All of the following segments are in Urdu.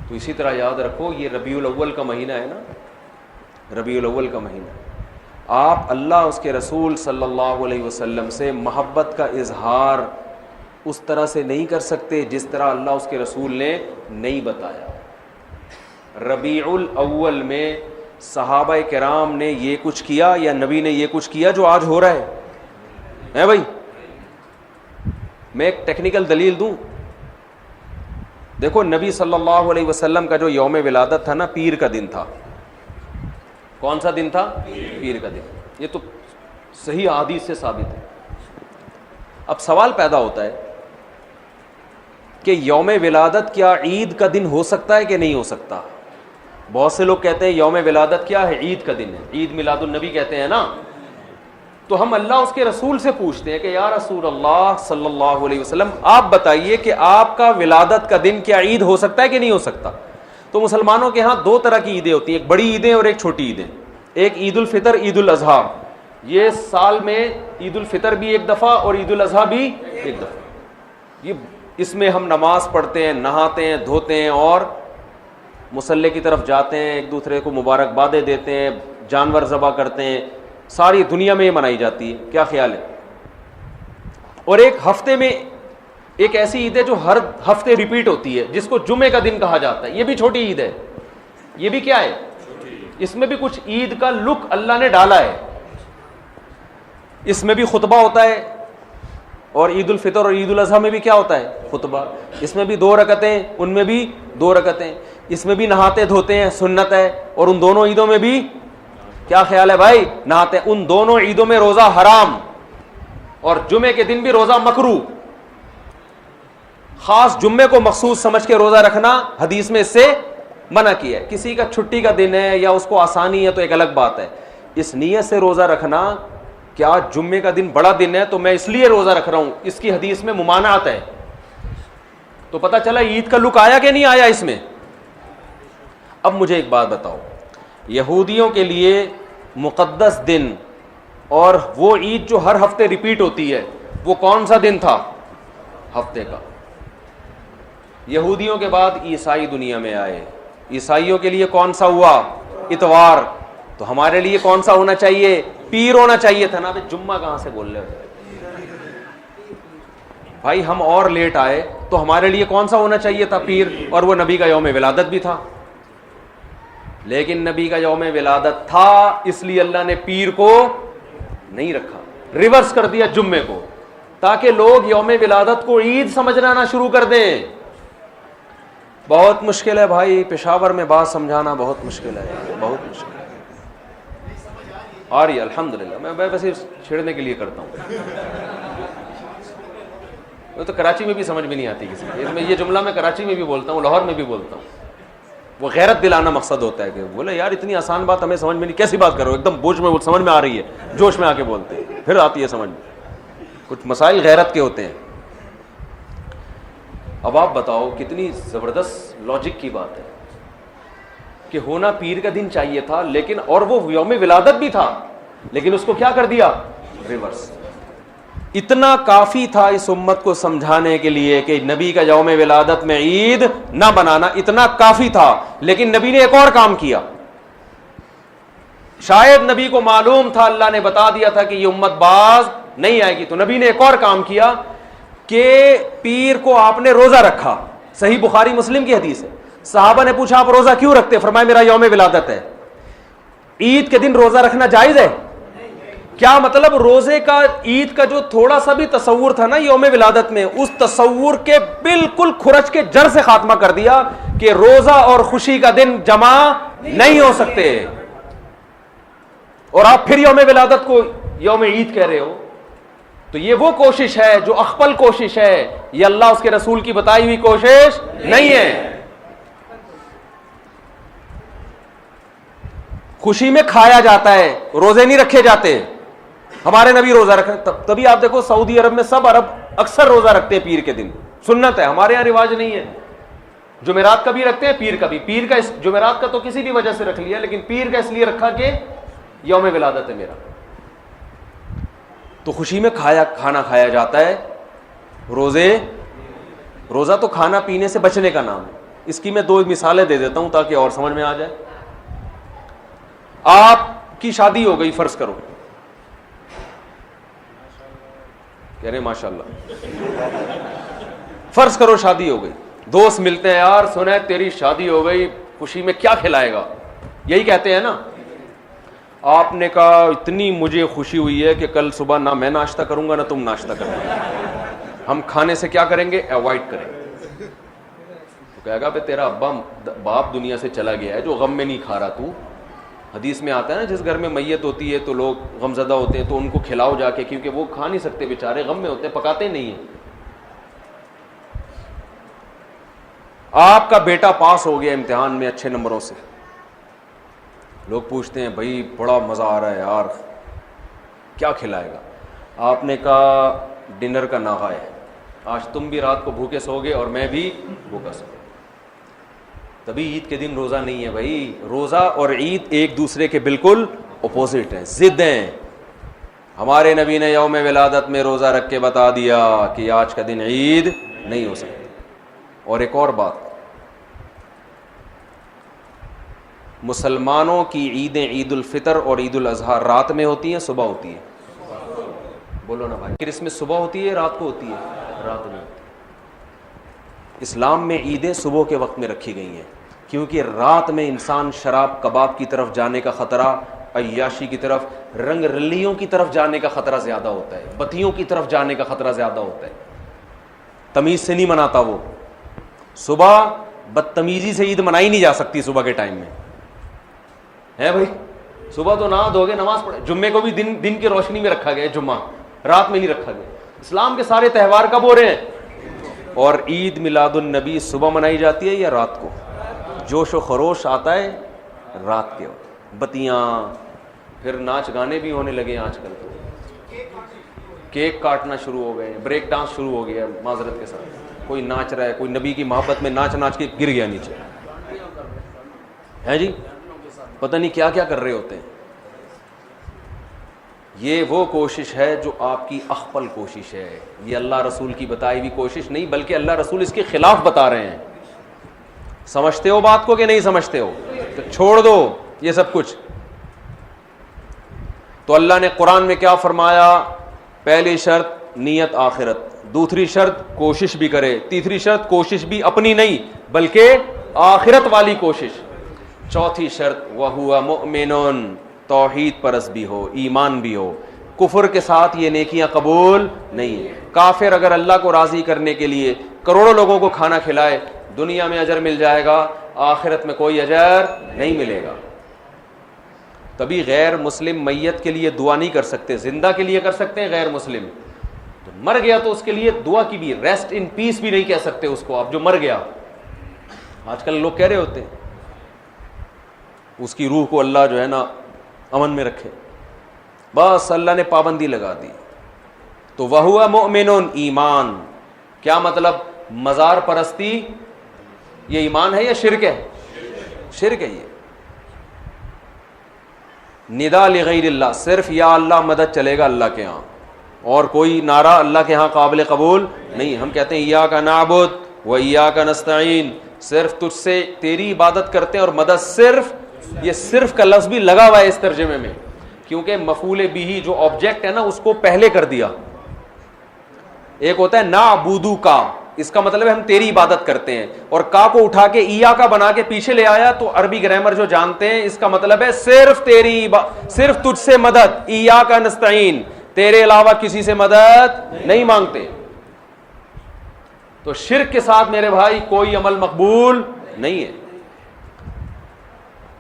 تو اسی طرح یاد رکھو یہ ربیع الاول کا مہینہ ہے نا، ربیع الاول کا مہینہ، آپ اللہ اس کے رسول صلی اللہ علیہ وسلم سے محبت کا اظہار اس طرح سے نہیں کر سکتے جس طرح اللہ اس کے رسول نے نہیں بتایا۔ ربیع الاول میں صحابہ کرام نے یہ کچھ کیا یا نبی نے یہ کچھ کیا جو آج ہو رہا ہے بھائی؟ میں ایک ٹیکنیکل دلیل دوں، دیکھو نبی صلی اللہ علیہ وسلم کا جو یوم ولادت تھا نا، پیر کا دن تھا۔ کون سا دن تھا؟ پیر کا دن۔ یہ تو صحیح احادیث سے ثابت ہے۔ اب سوال پیدا ہوتا ہے کہ یوم ولادت کیا عید کا دن ہو سکتا ہے کہ نہیں ہو سکتا؟ بہت سے لوگ کہتے ہیں یوم ولادت کیا ہے؟ عید کا دن ہے، عید میلاد النبی کہتے ہیں نا۔ تو ہم اللہ اس کے رسول سے پوچھتے ہیں کہ یا رسول اللہ صلی اللہ علیہ وسلم آپ بتائیے کہ آپ کا ولادت کا دن کیا عید ہو سکتا ہے کہ نہیں ہو سکتا؟ تو مسلمانوں کے ہاں دو طرح کی عیدیں ہوتی ہیں، ایک بڑی عیدیں اور ایک چھوٹی عیدیں۔ ایک عید الفطر، عید الاضحیٰ، یہ سال میں عید الفطر بھی ایک دفعہ اور عید الاضحیٰ بھی ایک دفعہ۔ یہ اس میں ہم نماز پڑھتے ہیں، نہاتے ہیں، دھوتے ہیں اور مصلی کی طرف جاتے ہیں، ایک دوسرے کو مبارکبادیں دیتے ہیں، جانور ذبح کرتے ہیں۔ ساری دنیا میں یہ منائی جاتی ہے، کیا خیال ہے؟ اور ایک ہفتے میں ایک ایسی عید ہے جو ہر ہفتے ریپیٹ ہوتی ہے، جس کو جمعے کا دن کہا جاتا ہے، یہ بھی چھوٹی عید ہے۔ یہ بھی کیا ہے؟ اس میں بھی کچھ عید کا لک اللہ نے ڈالا ہے۔ اس میں بھی خطبہ ہوتا ہے، اور عید الفطر اور عید الاضحیٰ میں بھی کیا ہوتا ہے؟ خطبہ۔ اس میں بھی 2 رکعتیں، ان میں بھی 2 رکعتیں۔ اس میں بھی نہاتے دھوتے ہیں، سنت ہے، اور ان دونوں عیدوں میں بھی کیا خیال ہے بھائی؟ نہاتے۔ ان دونوں عیدوں میں روزہ حرام، اور جمعے کے دن بھی روزہ مکروہ۔ خاص جمعے کو مخصوص سمجھ کے روزہ رکھنا حدیث میں اس سے منع کیا ہے۔ کسی کا چھٹی کا دن ہے یا اس کو آسانی ہے تو ایک الگ بات ہے، اس نیت سے روزہ رکھنا کیا جمعے کا دن بڑا دن ہے تو میں اس لیے روزہ رکھ رہا ہوں، اس کی حدیث میں ممانعت ہے۔ تو پتہ چلا عید کا لک آیا کہ نہیں آیا اس میں؟ اب مجھے ایک بات بتاؤ، یہودیوں کے لیے مقدس دن اور وہ عید جو ہر ہفتے ریپیٹ ہوتی ہے، وہ کون سا دن تھا ہفتے کا؟ یہودیوں کے بعد عیسائی دنیا میں آئے، عیسائیوں کے لیے کون سا ہوا؟ اتوار۔ تو ہمارے لیے کون سا ہونا چاہیے؟ پیر ہونا چاہیے تھا نا۔ بھائی جمعہ کہاں سے بول رہے ہو بھائی؟ ہم اور لیٹ آئے تو ہمارے لیے کون سا ہونا چاہیے تھا؟ پیر، اور وہ نبی کا یوم ولادت بھی تھا۔ لیکن نبی کا یوم ولادت تھا، اس لیے اللہ نے پیر کو نہیں رکھا، ریورس کر دیا جمعے کو، تاکہ لوگ یوم ولادت کو عید سمجھنا نہ شروع کر دیں۔ بہت مشکل ہے بھائی، پشاور میں بات سمجھانا بہت مشکل ہے، بہت مشکل ہے۔ آ رہی ہے الحمدللہ، میں ویسے چھیڑنے کے لیے کرتا ہوں، وہ تو کراچی میں بھی سمجھ میں نہیں آتی کسی کو۔ یہ جملہ میں کراچی میں بھی بولتا ہوں، لاہور میں بھی بولتا ہوں۔ وہ غیرت دلانا مقصد ہوتا ہے کہ بولے یار اتنی آسان بات ہمیں سمجھ میں نہیں، کیسی بات کرو، ایک دم بوجھ میں سمجھ میں آ رہی ہے، جوش میں آ کے بولتے ہیں، پھر آتی ہے سمجھ میں۔ کچھ مسائل غیرت کے ہوتے ہیں۔ اب آپ بتاؤ کتنی زبردست لاجک کی بات ہے کہ ہونا پیر کا دن چاہیے تھا، لیکن اور وہ یوم ولادت بھی تھا، لیکن اس کو کیا کر دیا؟ ریورس۔ اتنا کافی تھا اس امت کو سمجھانے کے لیے کہ نبی کا یوم ولادت میں عید نہ بنانا، اتنا کافی تھا، لیکن نبی نے ایک اور کام کیا۔ شاید نبی کو معلوم تھا، اللہ نے بتا دیا تھا کہ یہ امت باز نہیں آئے گی، تو نبی نے ایک اور کام کیا کہ پیر کو آپ نے روزہ رکھا۔ صحیح بخاری مسلم کی حدیث ہے، صحابہ نے پوچھا آپ روزہ کیوں رکھتے؟ فرمایا میرا یوم ولادت ہے۔ عید کے دن روزہ رکھنا جائز ہے؟ کیا مطلب؟ روزے کا عید کا جو تھوڑا سا بھی تصور تھا نا یوم ولادت میں، اس تصور کے بالکل کھرچ کے جڑ سے خاتمہ کر دیا کہ روزہ اور خوشی کا دن جمع نہیں ہو سکتے، اور آپ پھر یوم ولادت کو یوم عید کہہ رہے ہو۔ تو یہ وہ کوشش ہے جو اخپل کوشش ہے، یہ اللہ اس کے رسول کی بتائی ہوئی کوشش نہیں ہے۔ خوشی میں کھایا جاتا ہے، روزے نہیں رکھے جاتے۔ ہمارے نبی روزہ رکھے، تبھی آپ دیکھو سعودی عرب میں سب عرب اکثر روزہ رکھتے ہیں پیر کے دن، سنت ہے، ہمارے یہاں رواج نہیں ہے۔ جمعرات کا بھی رکھتے ہیں، پیر کا بھی۔ پیر کا جمعرات کا تو کسی بھی وجہ سے رکھ لیا، لیکن پیر کا اس لیے رکھا کہ یوم ولادت ہے میرا۔ تو خوشی میں کھانا کھایا جاتا ہے۔ روزہ تو کھانا پینے سے بچنے کا نام ہے، اس کی میں 2 مثالیں دے دیتا ہوں تاکہ اور سمجھ میں آ جائے. آپ کی شادی ہو گئی, فرض کرو, کہہ رہے ماشاء اللہ, فرض کرو شادی ہو گئی, دوست ملتے ہیں, یار سنا ہے تیری شادی ہو گئی, خوشی میں کیا کھلائے گا, یہی کہتے ہیں نا. آپ نے کہا اتنی مجھے خوشی ہوئی ہے کہ کل صبح نہ میں ناشتہ کروں گا نہ تم ناشتہ کرنا, ہم کھانے سے کیا کریں گے, اوائڈ کریں گے. تو کہے گا بھائی تیرا باپ دنیا سے چلا گیا ہے جو غم میں نہیں کھا رہا تو. حدیث میں آتا ہے نا جس گھر میں میت ہوتی ہے تو لوگ غم زدہ ہوتے ہیں تو ان کو کھلاؤ جا کے, کیونکہ وہ کھا نہیں سکتے بیچارے, غم میں ہوتے ہیں, پکاتے نہیں ہیں. آپ کا بیٹا پاس ہو گیا امتحان میں اچھے نمبروں سے, لوگ پوچھتے ہیں بھائی بڑا مزہ آ رہا ہے یار, کیا کھلائے گا. آپ نے کہا ڈنر کا ناغہ ہے, آج تم بھی رات کو بھوکے سو گے اور میں بھی بھوکا سو. تبھی عید کے دن روزہ نہیں ہے بھائی. روزہ اور عید ایک دوسرے کے بالکل اپوزٹ ہیں, ضد ہیں. ہمارے نبی نے یوم ولادت میں روزہ رکھ کے بتا دیا کہ آج کا دن عید نہیں ہو سکتی. اور ایک اور بات, مسلمانوں کی عیدیں عید الفطر اور عید الاضحیٰ رات میں ہوتی ہیں صبح ہوتی ہے؟ بولو نا بھائی, کرسمس صبح ہوتی ہے رات کو ہوتی ہے؟ رات میں ہوتی ہے. اسلام میں عیدیں صبح کے وقت میں رکھی گئی ہیں کیونکہ رات میں انسان شراب کباب کی طرف جانے کا خطرہ, عیاشی کی طرف, رنگ رلیوں کی طرف جانے کا خطرہ زیادہ ہوتا ہے, بتیوں کی طرف جانے کا خطرہ زیادہ ہوتا ہے. تمیز سے نہیں مناتا وہ. صبح بدتمیزی سے عید منائی نہیں جا سکتی صبح کے ٹائم میں, ہے بھائی. صبح تو نہا دھو گے نماز پڑھے, جمعے کو بھی دن کی روشنی میں رکھا گیا, جمعہ رات میں نہیں رکھا گیا. اسلام کے سارے تہوار کب ہو رہے ہیں؟ اور عید میلاد النبی صبح منائی جاتی ہے یا رات کو؟ جوش و خروش آتا ہے رات کے وقت, بتیاں, پھر ناچ گانے بھی ہونے لگے آج کل تو, کیک کاٹنا شروع ہو گئے, بریک ڈانس شروع ہو گیا معذرت کے ساتھ. کوئی ناچ رہا ہے, کوئی نبی کی محبت میں ناچ کے گر گیا نیچے, ہے جی, پتہ نہیں کیا کیا کر رہے ہوتے ہیں. یہ وہ کوشش ہے جو آپ کی اخپل کوشش ہے, یہ اللہ رسول کی بتائی ہوئی کوشش نہیں, بلکہ اللہ رسول اس کے خلاف بتا رہے ہیں. سمجھتے ہو بات کو کہ نہیں سمجھتے ہو؟ تو چھوڑ دو یہ سب کچھ. تو اللہ نے قرآن میں کیا فرمایا؟ پہلی شرط نیت آخرت, دوسری شرط کوشش بھی کرے, تیسری شرط کوشش بھی اپنی نہیں بلکہ آخرت والی کوشش, چوتھی شرط وَهُوَ مُؤْمِنٌ, توحید پرست بھی ہو, ایمان بھی ہو. کفر کے ساتھ یہ نیکیاں قبول نہیں ہیں. کافر اگر اللہ کو راضی کرنے کے لیے کروڑوں لوگوں کو کھانا کھلائے, دنیا میں اجر مل جائے گا, آخرت میں کوئی اجر نہیں ملے گا. تبھی غیر مسلم میت کے لیے دعا نہیں کر سکتے, زندہ کے لیے کر سکتے ہیں, غیر مسلم جو مر گیا تو اس کے لیے دعا کی بھی, ریسٹ ان پیس بھی نہیں کہہ سکتے اس کو آپ, جو مر گیا. آج کل لوگ کہہ رہے ہوتے ہیں اس کی روح کو اللہ جو ہے نا امن میں رکھے, بس اللہ نے پابندی لگا دی. تو وَهُوَ مُؤْمِنٌ, ایمان. کیا مطلب؟ مزار پرستی یہ ایمان ہے یا شرک ہے؟ شرک ہے. یہ ندا لغیر اللہ, صرف یا اللہ مدد چلے گا اللہ کے ہاں, اور کوئی نعرہ اللہ کے ہاں قابل قبول نہیں. ہم کہتے ہیں ایاک نعبد و ایاک نستعین, صرف تجھ سے تیری عبادت کرتے ہیں اور مدد صرف, یہ صرف کا لفظ بھی لگا ہوا ہے اس ترجمے میں, کیونکہ مفعول بھی جو آبجیکٹ ہے نا اس کو پہلے کر دیا. ایک ہوتا ہے نعبدو کا, اس کا مطلب ہے ہم تیری عبادت کرتے ہیں, اور کا کو اٹھا کے ایا کا بنا کے پیچھے لے آیا تو عربی گرامر جو جانتے ہیں اس کا مطلب ہے صرف تیری, صرف تجھ سے مدد, ایا کا نستعین, تیرے علاوہ کسی سے مدد نہیں مانگتے. تو شرک کے ساتھ میرے بھائی کوئی عمل مقبول نہیں ہے.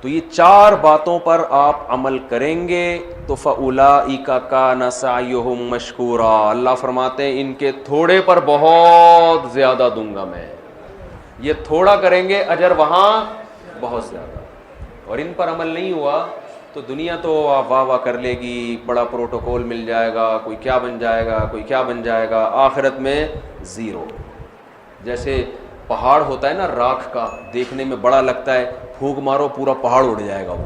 تو یہ 4 باتوں پر آپ عمل کریں گے تو فَأُولَئِكَ كَانَ سَعْيُهُمْ مَشْكُورًا, اللہ فرماتے ہیں ان کے تھوڑے پر بہت زیادہ دوں گا میں. یہ تھوڑا کریں گے اجر وہاں بہت زیادہ, اور ان پر عمل نہیں ہوا تو دنیا تو آپ واہ واہ کر لے گی, بڑا پروٹوکول مل جائے گا, کوئی کیا بن جائے گا, کوئی کیا بن جائے گا, آخرت میں زیرو. جیسے پہاڑ ہوتا ہے نا راکھ کا, دیکھنے میں بڑا لگتا ہے, پھونک مارو پورا پہاڑ اڑ جائے گا وہ.